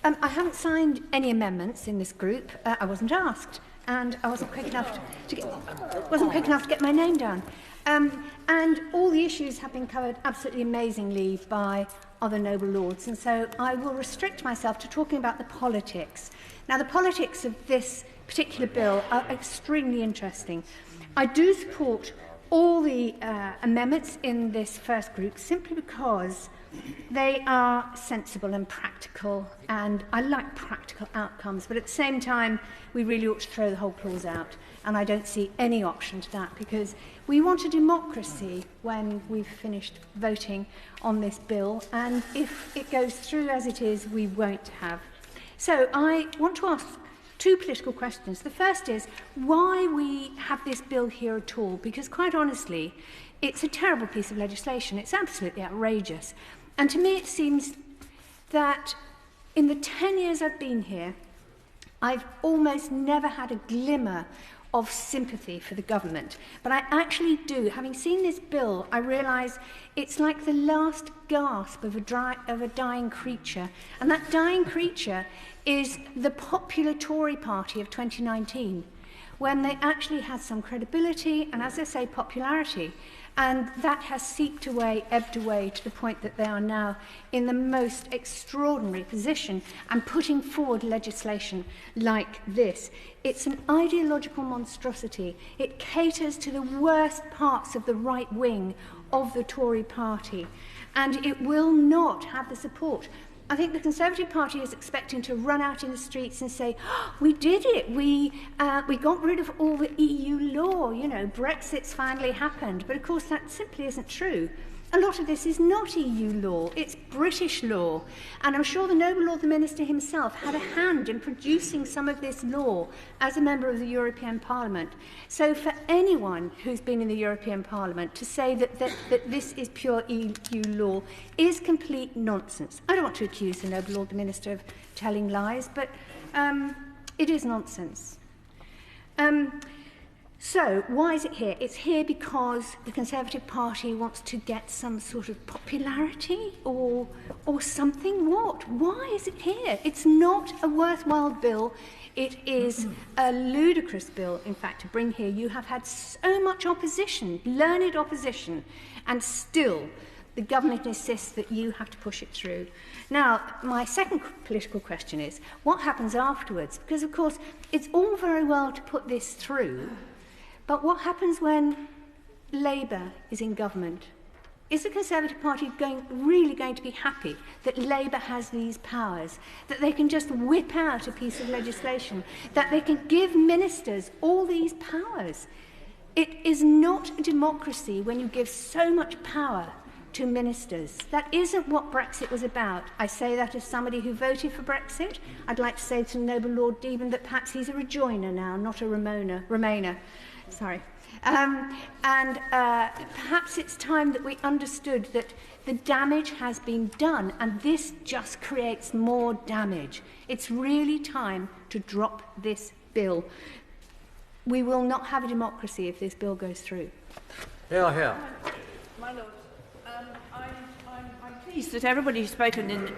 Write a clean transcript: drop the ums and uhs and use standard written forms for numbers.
I haven't signed any amendments in this group. I wasn't asked, and I wasn't quick enough to get my name down. And all the issues have been covered absolutely amazingly by other noble lords, and so I will restrict myself to talking about the politics. Now, the politics of this particular bill are extremely interesting. I do support all the amendments in this first group simply because they are sensible and practical, and I like practical outcomes, but at the same time we really ought to throw the whole clause out, and I don't see any option to that, because we want a democracy when we've finished voting on this bill, and if it goes through as it is, we won't have. So I want to ask two political questions. The first is why we have this bill here at all, because quite honestly, it's a terrible piece of legislation. It's absolutely outrageous. And to me, it seems that in the 10 years I've been here, I've almost never had a glimmer of sympathy for the government. But I actually do. Having seen this bill, I realise it's like the last gasp of a dying creature. And that dying creature is the popular Tory party of 2019, when they actually had some credibility and, as I say, popularity. And that has seeped away, ebbed away, to the point that they are now in the most extraordinary position and putting forward legislation like this. It's an ideological monstrosity. It caters to the worst parts of the right wing of the Tory party, and it will not have the support. I think the Conservative Party is expecting to run out in the streets and say, oh, we did it, we got rid of all the EU law, you know, Brexit's finally happened. But of course that simply isn't true. A lot of this is not EU law, it's British law. And I'm sure the noble Lord the Minister himself had a hand in producing some of this law as a member of the European Parliament. So for anyone who's been in the European Parliament to say that this is pure EU law is complete nonsense. I don't want to accuse the noble Lord the Minister of telling lies, but it is nonsense. So, why is it here? It's here because the Conservative Party wants to get some sort of popularity or something. What? Why is it here? It's not a worthwhile bill. It is a ludicrous bill, in fact, to bring here. You have had so much opposition, learned opposition, and still the government insists that you have to push it through. Now, my second political question is, what happens afterwards? Because, of course, it's all very well to put this through, but what happens when Labour is in government? Is the Conservative Party really going to be happy that Labour has these powers, that they can just whip out a piece of legislation, that they can give ministers all these powers? It is not a democracy when you give so much power to ministers. That isn't what Brexit was about. I say that as somebody who voted for Brexit. I'd like to say to the noble Lord Deben that perhaps he's a rejoiner now, not a Remainer. Sorry. Perhaps it's time that we understood that the damage has been done, and this just creates more damage. It's really time to drop this bill. We will not have a democracy if this bill goes through. My Lord, I'm pleased that everybody who's spoken in